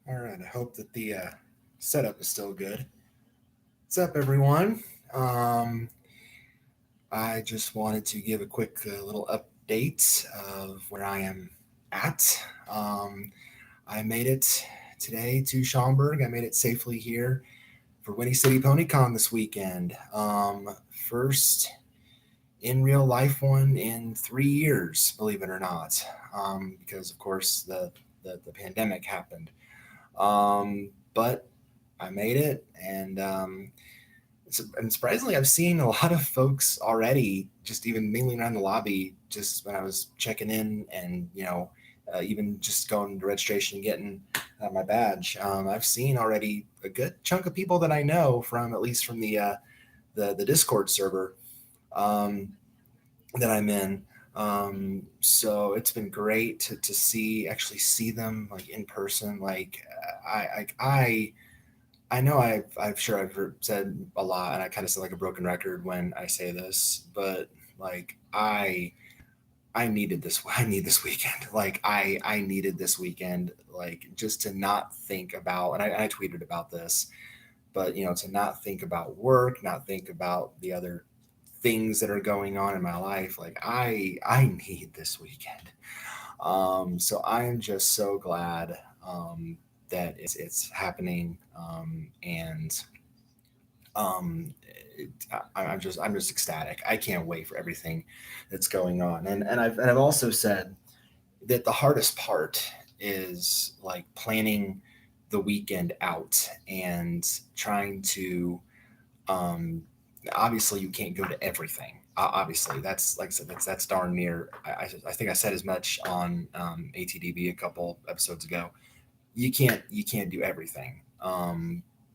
All right, I hope that the setup is still good. What's up, everyone? Um, I just wanted to give a quick little update of where I am at. Um, I made it today to Schaumburg. I made it safely here for Whinny City Pony Con this weekend. First in real life one in 3 years, believe it or not, because of course the pandemic happened. But I made it, and surprisingly, I've seen a lot of folks already, just even mingling around the lobby. Just when I was checking in, and even just going to registration and getting my badge, I've seen already a good chunk of people that I know from at least from the Discord server um, that I'm in. So it's been great to see actually see them like in person. Like I know I've sure I've said a lot, and I kind of sound like a broken record when I say this, but like I needed this. I need this weekend. Like I needed this weekend. Like just to not think about, and I tweeted about this, but to not think about work, not think about the other things that are going on in my life. Like I need this weekend. So I am just so glad that it's happening, and um, I'm just ecstatic. I can't wait for everything that's going on. And I've also said that the hardest part is like planning the weekend out and trying to um, obviously you can't go to everything. Obviously, that's like I said, that's darn near. I think I said as much on ATDB a couple episodes ago. You can't do everything,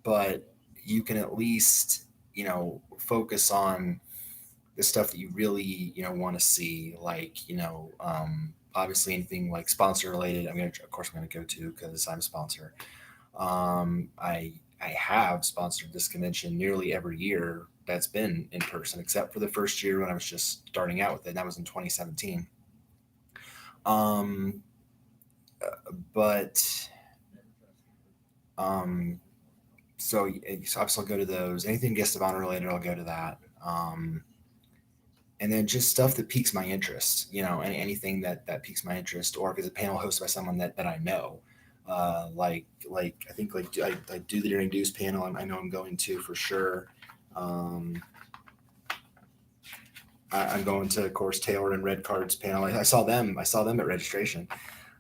but you can at least focus on the stuff that you really want to see, like obviously anything like sponsor related. Of course I'm gonna go to because I'm a sponsor. I have sponsored this convention nearly every year that's been in person, except for the first year when I was just starting out with it. And that was in 2017. Um, but um, so I'll go to those. Anything guest of honor related, I'll go to that. And then just stuff that piques my interest, and anything that piques my interest, or if it's a panel hosted by someone that I know, like I think I do the Daring Deuce panel. I know I'm going to for sure. Um, I'm going to, of course, Taylor and Red Card's panel. I saw them. I saw them at registration.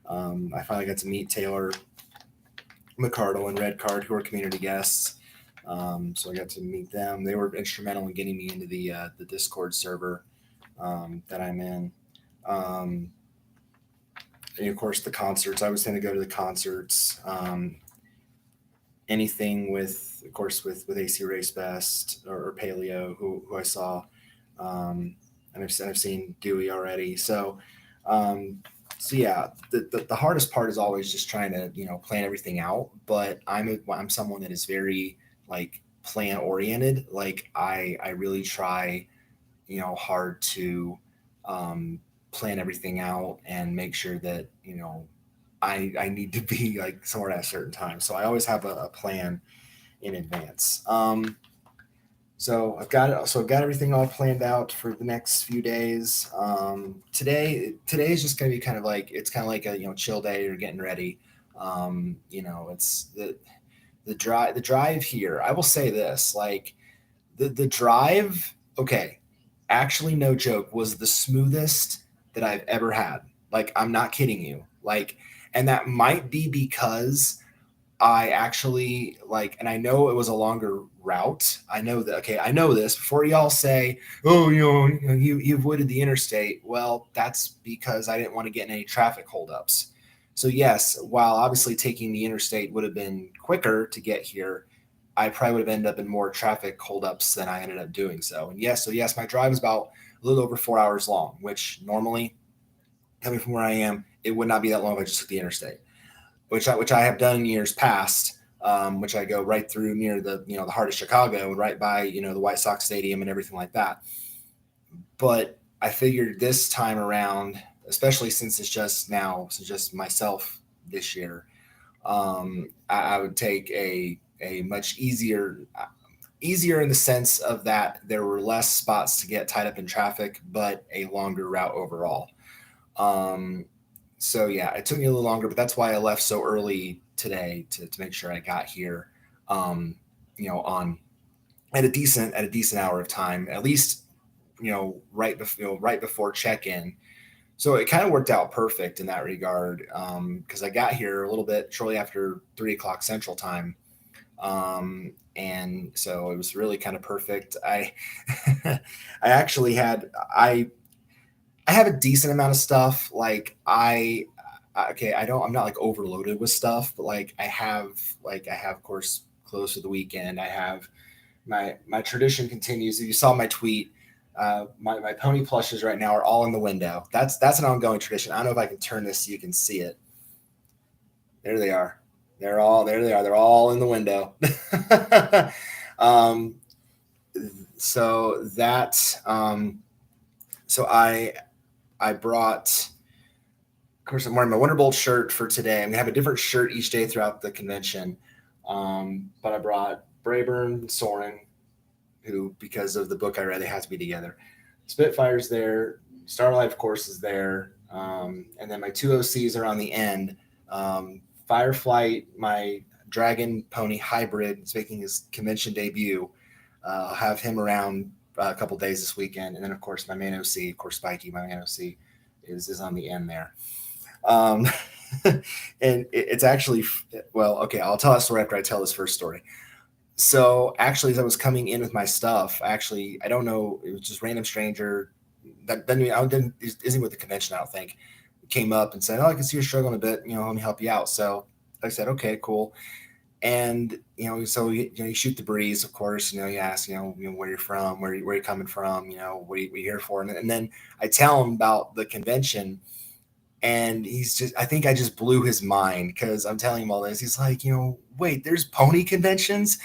I finally got to meet Taylor McCardle and Red Card, who are community guests. So I got to meet them. They were instrumental in getting me into the Discord server that I'm in. Um, and of course, the concerts. I was going to go to the concerts. Anything with, of course, with AC Race Best or Paleo, who I saw, and I've seen Dewey already. Um, so yeah, the hardest part is always just trying to plan everything out. But I'm someone that is very like plan oriented. Like I really try hard to um, plan everything out and make sure that I need to be like somewhere at a certain time. So I always have a plan in advance. So I've got it. So I've got everything all planned out for the next few days. Today is just gonna be kind of like it's kind of like a chill day. You're getting ready. It's the drive here. I will say this, like the drive. Okay, actually, no joke, was the smoothest that I've ever had. Like I'm not kidding you. Like, and that might be because I actually like, and I know it was a longer route. I know that. Okay, I know this. Before y'all say, "Oh, you avoided the interstate," well, that's because I didn't want to get in any traffic holdups. So yes, while obviously taking the interstate would have been quicker to get here, I probably would have ended up in more traffic holdups than I ended up doing so. And yes, my drive is about a little over 4 hours long, which normally coming from where I am, it would not be that long if I just took the interstate, which I have done in years past. Which I go right through near the heart of Chicago, right by the White Sox Stadium and everything like that. But I figured this time around, especially since it's just myself this year, I would take a much easier in the sense of that there were less spots to get tied up in traffic, but a longer route overall. Um, so yeah, it took me a little longer, but that's why I left so early today to make sure I got here, um, on at a decent hour of time, at least, right before check in. So it kind of worked out perfect in that regard, because I got here a little bit shortly after 3 o'clock Central Time, and so it was really kind of perfect. I actually I have a decent amount of stuff. Okay, I'm not like overloaded with stuff, but I have of course clothes for the weekend. I have my tradition continues. If you saw my tweet, my pony plushes right now are all in the window. That's an ongoing tradition. I don't know if I can turn this so you can see it. There they are. There they are. They're all in the window. um, so that so I brought, of course, I'm wearing my Wonderbolt shirt for today. I'm gonna have a different shirt each day throughout the convention. But I brought Brayburn, Soren, who, because of the book I read, they have to be together. Spitfire's there. Starlight, of course, is there. And then my two OCs are on the end. Fireflight, my Dragon Pony hybrid, is making his convention debut. I'll have him around a couple days this weekend. And then, of course, my main OC, of course, Spikey, my main OC, is on the end there. And it's actually, well, okay, I'll tell that story after I tell this first story. So actually, as I was coming in with my stuff, I don't know, it was just random stranger that isn't with the convention, I don't think, came up and said, "Oh, I can see you're struggling a bit. Let me help you out." So I said, "Okay, cool." And so you shoot the breeze, of course. You ask, where you're from, where you're coming from, what are you here for, and then I tell him about the convention. And I think I just blew his mind because I'm telling him all this. He's like, wait, there's pony conventions?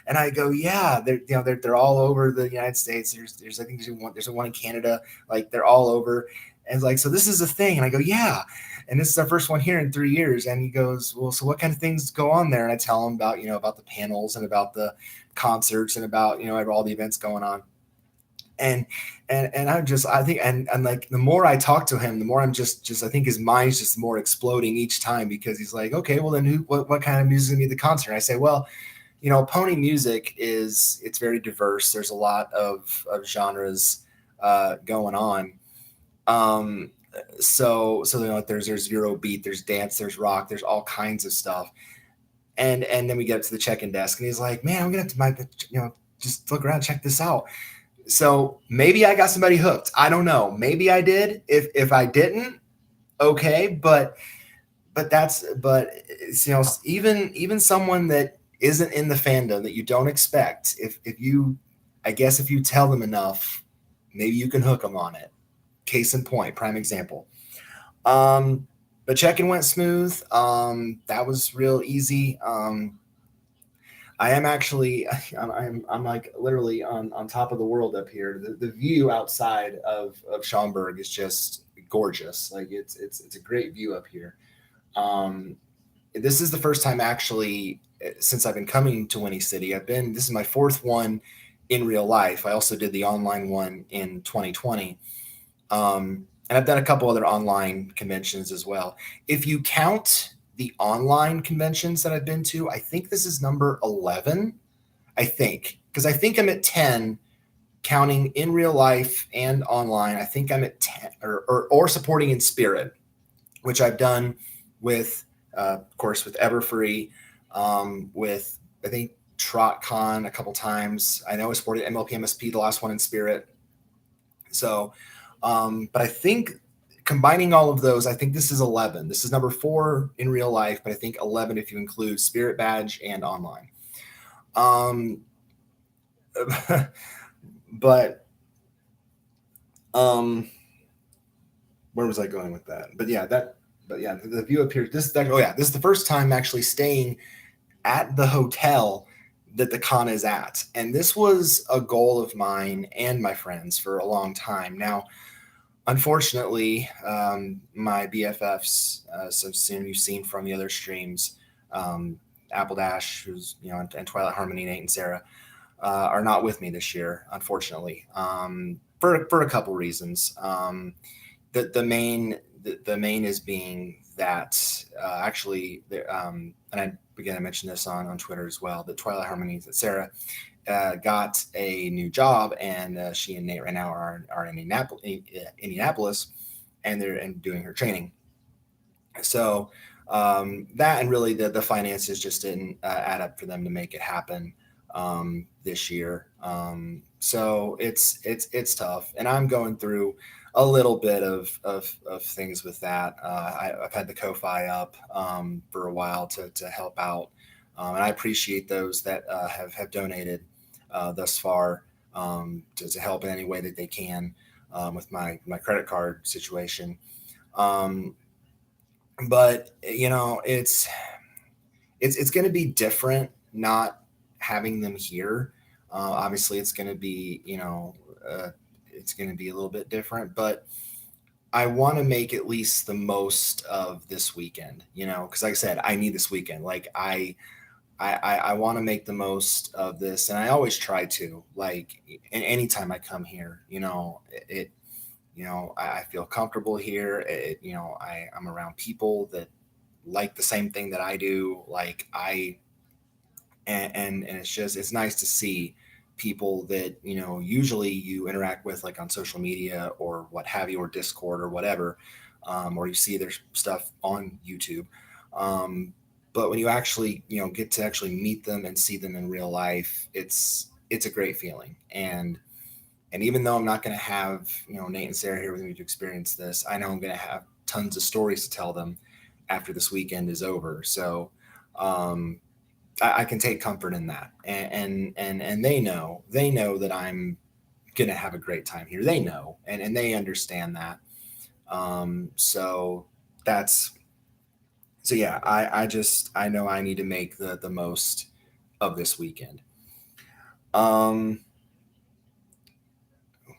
And I go, yeah, they're all over the United States. There's I think there's one in Canada. Like, they're all over. And it's like, so this is a thing. And I go, yeah. And this is our first one here in 3 years. And he goes, well, so what kind of things go on there? And I tell him about, about the panels and about the concerts and about, all the events going on. And I think, and like, the more I talk to him, the more I'm just I think his mind's just more exploding each time, because he's like, okay, well then what kind of music is gonna be the concert? And I say, well, pony music it's very diverse. There's a lot of genres going on. So there's Euro beat, there's dance, there's rock, there's all kinds of stuff. And then we get up to the check-in desk, and he's like, man, I'm gonna have to just look around, check this out. So maybe I got somebody hooked. I don't know. Maybe I did. If I didn't, okay. But even someone that isn't in the fandom, that you don't expect, if you tell them enough, maybe you can hook them on it. Case in point, prime example. But check-in went smooth. That was real easy. I am actually, I'm like literally on top of the world up here. The view outside of Schaumburg is just gorgeous. Like, it's a great view up here. This is the first time actually since I've been coming to Whinny City. This is my fourth one in real life. I also did the online one in 2020. And I've done a couple other online conventions as well. If you count the online conventions that I've been to, I think this is number 11. I think, because I think I'm at 10 counting in real life and online. I think I'm at 10 or supporting in spirit, which I've done with, of course, with Everfree, with, I think, TrotCon a couple times. I know I supported MLP MSP, the last one in spirit. So, but I think combining all of those, I think this is 11. This is number 4 in real life, but I think 11 if you include Spirit Badge and online. But where was I going with that? But yeah, the view up here. This is the first time actually staying at the hotel that the con is at, and this was a goal of mine and my friends for a long time now. Unfortunately, my BFFs, so soon you've seen from the other streams, Apple Dash, who's and Twilight Harmony, Nate and Sarah, are not with me this year, unfortunately, for a couple reasons. The main is being that and I mentioned this on Twitter as well, that Twilight Harmony, that Sarah got a new job, and she and Nate right now are in Indianapolis, and they're doing her training. So that, and really the finances just didn't add up for them to make it happen this year. So it's tough, and I'm going through a little bit of things with that. I've had the Ko-Fi up for a while to help out, and I appreciate those that have donated thus far to help in any way that they can with my credit card situation. Um, but it's going to be different not having them here. Obviously, it's going to be it's going to be a little bit different, but I want to make at least the most of this weekend. Because like I said, I need this weekend. Like I want to make the most of this, and I always try to. Like, anytime I come here, it I feel comfortable here. I'm around people that like the same thing that I do. Like and it's nice to see people that usually you interact with, like on social media or what have you, or Discord or whatever, or you see their stuff on YouTube. But when you actually get to actually meet them and see them in real life, it's a great feeling. And even though I'm not going to have Nate and Sarah here with me to experience this, I know I'm going to have tons of stories to tell them after this weekend is over. So um, I can take comfort in that, and they know that I'm going to have a great time here. They know, and they understand that. So that's so yeah. I know I need to make the most of this weekend. Um,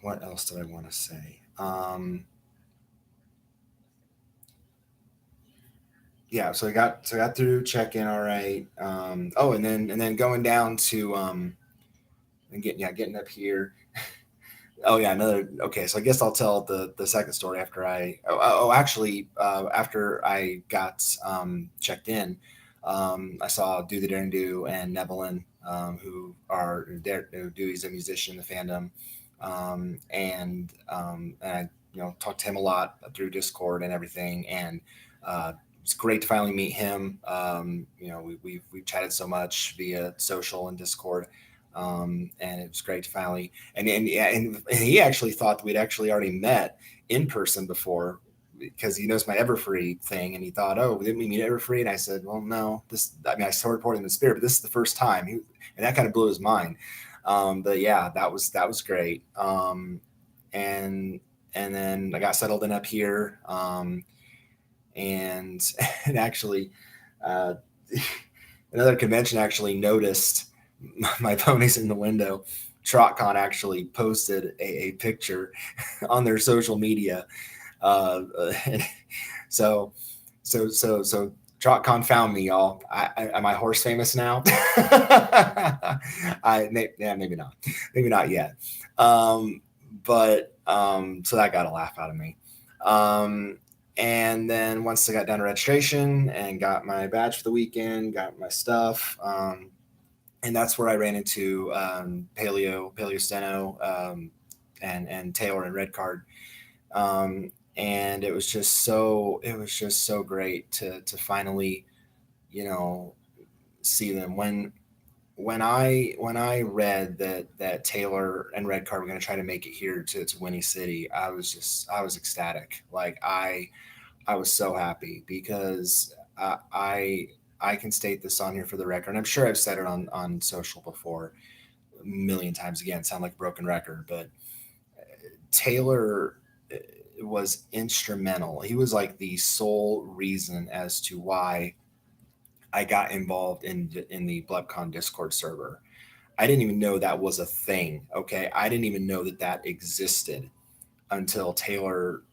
what else did I want to say? Yeah, so I got through check in all right. Oh, and then going down to and getting up here. Oh yeah, another. Okay, so I guess I'll tell the second story after actually after I got checked in, I saw Do the Dare Do and Nevelyn, who are Dewey's a musician in the fandom, and I talked to him a lot through Discord and everything, and it's great to finally meet him. We've chatted so much via social and Discord, and it was great to finally. And he actually thought that we'd actually already met in person before, because he knows my Everfree thing, and he thought, oh, didn't we meet Everfree? And I said, well, no. I still reported in the spirit, but this is the first time. And that kind of blew his mind. But yeah, that was great. And then I got settled in up here. And and actually, uh, another convention actually noticed my ponies in the window. TrotCon actually posted a picture on their social media. Uh, so TrotCon found me, y'all. Am I horse famous now? Maybe not. Maybe not yet. But so that got a laugh out of me. And then once I got done registration and got my badge for the weekend, got my stuff, and that's where I ran into Paleo Steno, and Taylor and Red Card. And it was just so great to finally, see them. When I read that Taylor and Red Card were going to try to make it here to Whinny City, I was ecstatic. Like I was so happy, because I can state this on here for the record. And I'm sure I've said it on social before a million times. Again, sound like a broken record, but Taylor was instrumental. He was like the sole reason as to why I got involved in the BlebCon Discord server. I didn't even know that was a thing. Okay, I didn't even know that existed until Taylor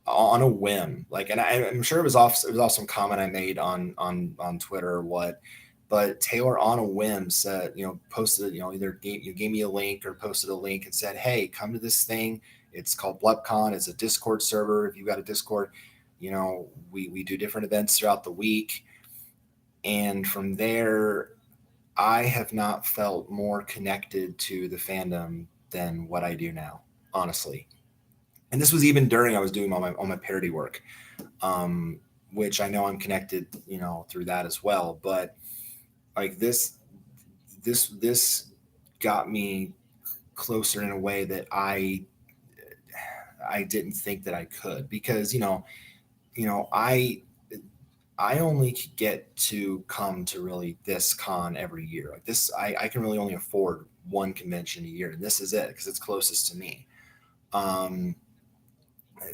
on a whim. Like, and I'm sure it was off some comment I made on Twitter or what. But Taylor on a whim said, posted, either gave me a link or posted a link and said, "Hey, come to this thing. It's called BlebCon. It's a Discord server. If you've got a Discord, we do different events throughout the week." And from there, I have not felt more connected to the fandom than what I do now, honestly. And this was even during I was doing all my parody work, um, which I know I'm connected, through that as well. But like this got me closer in a way that I didn't think that I could, because I only get to come to really this con every year. Like this, I can really only afford one convention a year, and this is it because it's closest to me. Um,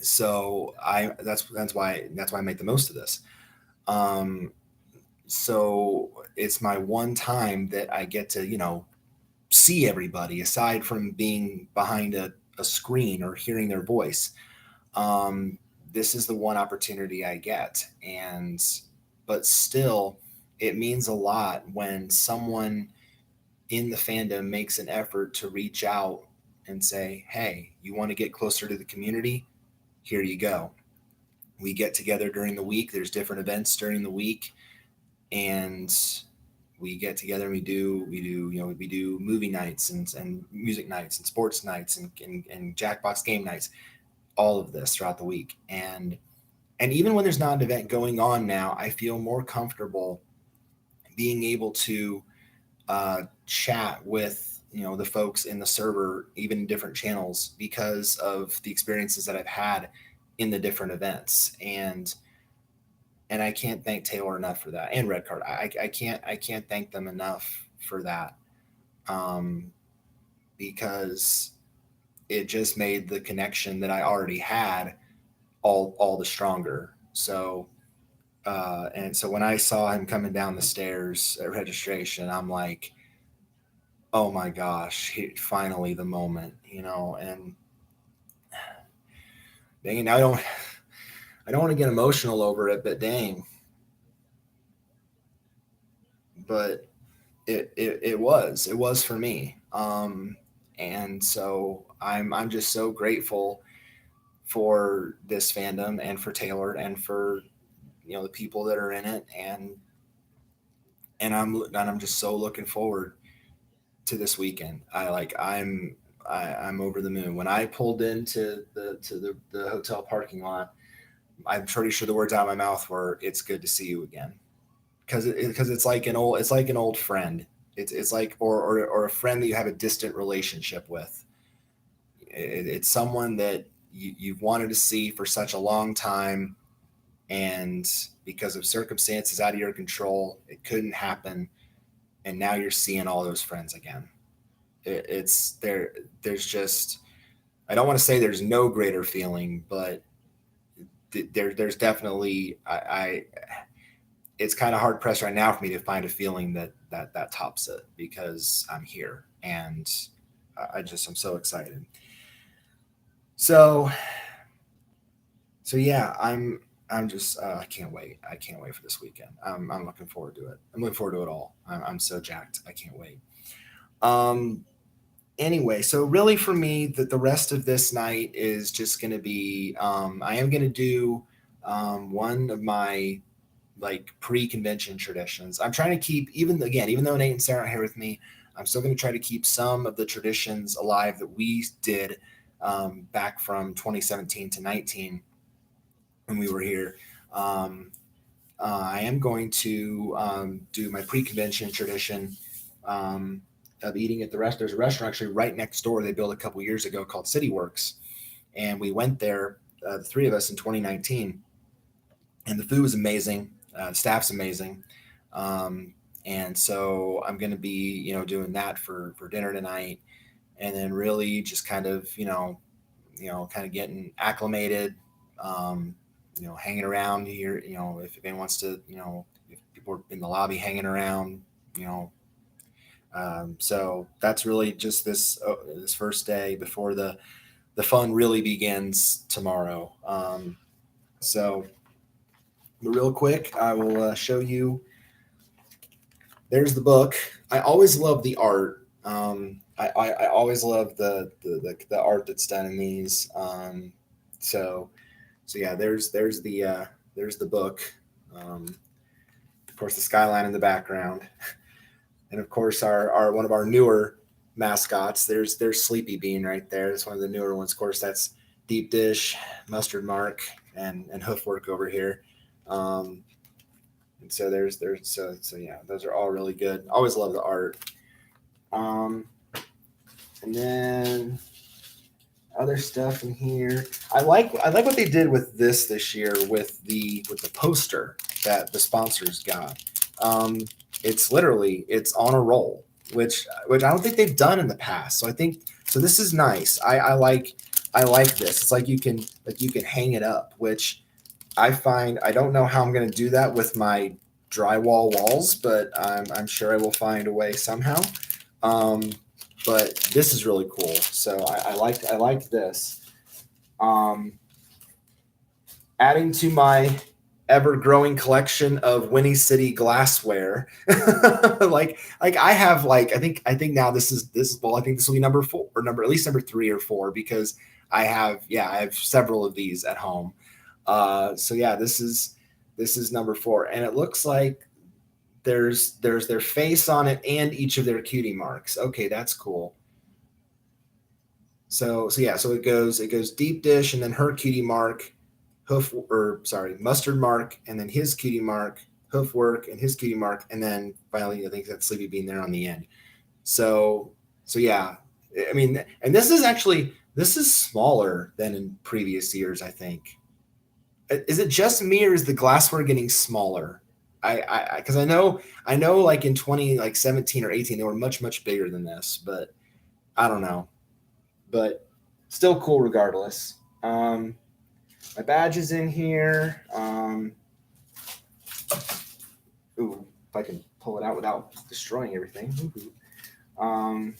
so that's why I make the most of this. Um, so it's my one time that I get to see everybody aside from being behind a screen or hearing their voice. Um, this is the one opportunity I get, and but still, it means a lot when someone in the fandom makes an effort to reach out and say, "Hey, you want to get closer to the community? Here you go." We get together during the week. There's different events during the week, and we get together and we do movie nights and music nights and sports nights and Jackbox game nights, all of this throughout the week. And even when there's not an event going on now, I feel more comfortable being able to chat with the folks in the server, even in different channels, because of the experiences that I've had in the different events. And I can't thank Taylor enough for that, and Red Card. I can't thank them enough for that, um, because it just made the connection that I already had all the stronger. So and so when I saw him coming down the stairs at registration, I'm like, oh my gosh, finally the moment, and dang, I don't want to get emotional over it, but dang, but it was for me. And so I'm just so grateful for this fandom and for Taylor and for the people that are in it, and I'm just so looking forward to this weekend. I'm over the moon. When I pulled into the hotel parking lot, I'm pretty sure the words out of my mouth were, "It's good to see you again," because it's like an old friend. It's like or a friend that you have a distant relationship with. It's someone that you've wanted to see for such a long time, and because of circumstances out of your control, it couldn't happen, and now you're seeing all those friends again. It's there. There's just, I don't want to say there's no greater feeling, but there's definitely I it's kind of hard pressed right now for me to find a feeling that tops it, because I'm here, and I'm so excited. So yeah, I'm just I can't wait. I can't wait for this weekend. I'm looking forward to it. I'm looking forward to it all. I'm so jacked. I can't wait. Um, anyway, so really for me, the rest of this night is just going to be, I am going to do one of my like pre-convention traditions. I'm trying to keep, even though Nate and Sarah are here with me, I'm still going to try to keep some of the traditions alive that we did back from 2017 to 19 when we were here. Um, I am going to do my pre-convention tradition um, of eating at the rest. There's a restaurant actually right next door they built a couple years ago called City Works, and we went there, the three of us in 2019, and the food was amazing. The staff's amazing, and so I'm going to be doing that for dinner tonight, and then really just kind of kind of getting acclimated, um, hanging around here. If anyone wants to, if people are in the lobby hanging around, you know. So that's really just this first day before the the fun really begins tomorrow. So real quick, I will show you. There's the book. I always love the art. I always love the art that's done in these. So yeah, there's the book. Of course, the skyline in the background, and of course our one of our newer mascots. There's Sleepy Bean right there. That's one of the newer ones. Of course, that's Deep Dish, Mustard Mark, and Hoofwork over here. Um, and so so yeah, those are all really good. Always love the art. Um, and then other stuff in here. I like what they did with this year with the poster that the sponsors got. Um, it's on a roll, which I don't think they've done in the past. So I think so. This is nice. I like this. It's like you can hang it up, which I find I don't know how I'm going to do that with my drywall walls, but I'm sure I will find a way somehow. Um, but this is really cool. So I like this. Um, Adding to my ever growing collection of Whinny City glassware. like I have I think now this well I think this will be number 4 or number at least number 3 or 4 because I have several of these at home. So yeah, this is number 4, and it looks like there's their face on it and each of their cutie marks. Okay, that's cool. So yeah, so it goes deep dish and then her cutie mark, mustard mark, and then his cutie mark, hoof work and his cutie mark, and then finally I think that's Sleepy Bean there on the end. So yeah, I mean, and this is smaller than in previous years. I think. Is it just me or is the glassware getting smaller? Because I know like in 20 like 17 or 18 they were much bigger than this, but I don't know. But still cool regardless. My badge is in here. Ooh, if I can pull it out without destroying everything. Um,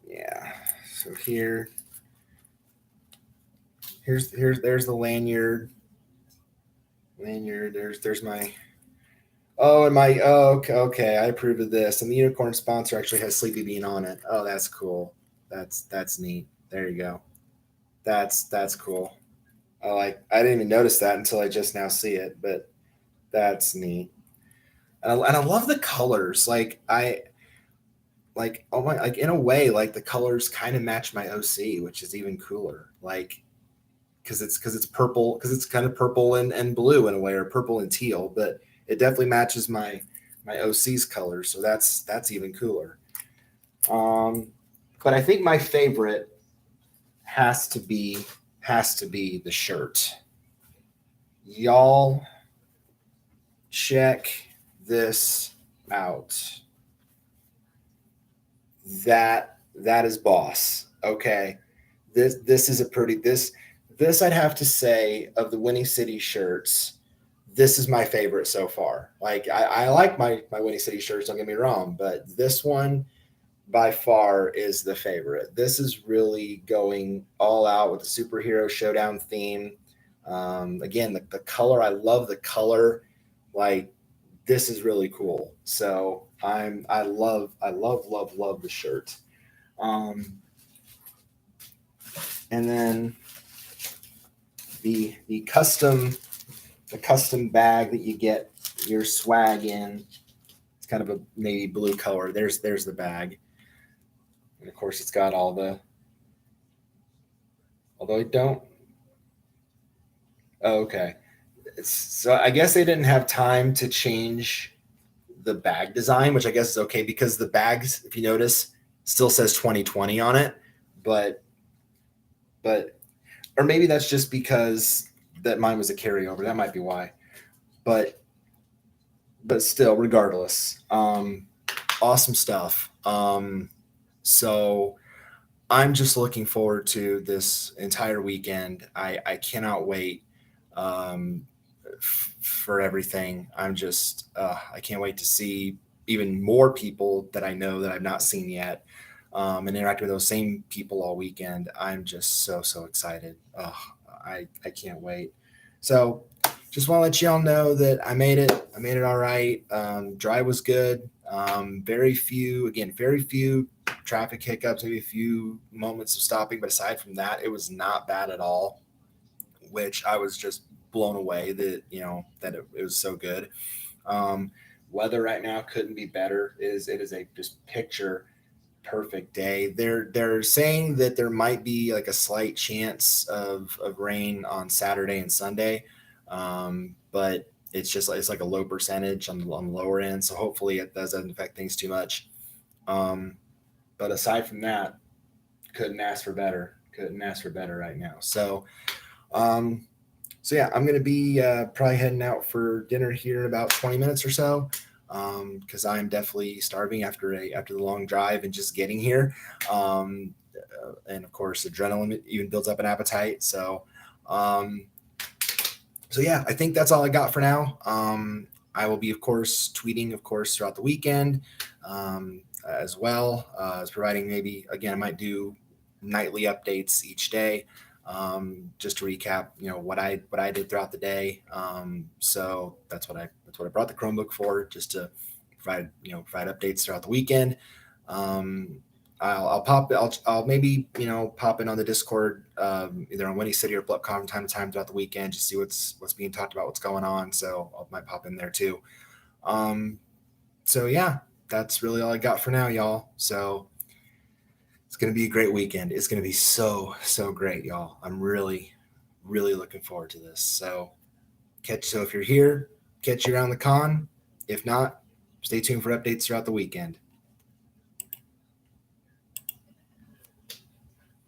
yeah. So there's the lanyard. There's my. Oh, and my okay. I approve of this, and the unicorn sponsor actually has Sleepy Bean on it. Oh, that's cool. That's neat. There you go. That's cool. I didn't even notice that until I just now see it, but that's neat. And I love the colors. Oh my like in a way like the colors kind of match my OC, which is even cooler. Like because it's purple because it's kind of purple and blue in a way or purple and teal, but it definitely matches my OC's colors. So that's even cooler. Um, but I think my favorite has to be the shirt. Y'all check this out. That is boss. Okay. This is a pretty this I'd have to say of the Whinny City shirts, this is my favorite so far. Like I like my Whinny City shirts, don't get me wrong, but this one by far is the favorite. This is really going all out with the superhero showdown theme. Again, the color, I love the color. Like this is really cool. So I love the shirt. Um, and then the custom bag that you get your swag in. It's kind of a navy blue color. There's the bag, and of course it's got all the. Although I don't. Oh, okay. So I guess they didn't have time to change the bag design, which I guess is okay because the bags, if you notice, still says 2020 on it, but but or maybe that's just because that mine was a carryover. That might be why. But still, regardless, awesome stuff. So I'm just looking forward to this entire weekend. I cannot wait for everything. I can't wait to see even more people that I know that I've not seen yet. and interacting with those same people all weekend. I'm just so excited. Oh, I can't wait. So just want to let y'all know that I made it. I made it all right. Drive was good. Very few traffic hiccups, maybe a few moments of stopping, but aside from that, it was not bad at all. Which I was just blown away that that it was so good. Um, Weather right now couldn't be better. It is a just picture perfect day. They're saying that there might be like a slight chance of rain on Saturday and Sunday, but it's like a low percentage on the lower end. So hopefully it doesn't affect things too much. Um, but aside from that, couldn't ask for better. Couldn't ask for better right now. Um, so yeah, I'm gonna be probably heading out for dinner here in about 20 minutes or so, because I'm definitely starving after the long drive and just getting here. And of course, adrenaline even builds up an appetite. Um, so yeah, I think that's all I got for now. I will be, of course, tweeting, of course, throughout the weekend, as well as providing maybe again I might do nightly updates each day, just to recap, what I did throughout the day. So that's what I brought the Chromebook for, just to provide updates throughout the weekend. Um, I'll maybe pop in on the Discord, either on Whinny City or BluckCon from time to time throughout the weekend, just see what's being talked about, what's going on. So I might pop in there too. Um, so yeah, that's really all I got for now, y'all. So it's gonna be a great weekend. It's gonna be so great, y'all. I'm really looking forward to this. So if you're here, catch you around the con. If not, stay tuned for updates throughout the weekend.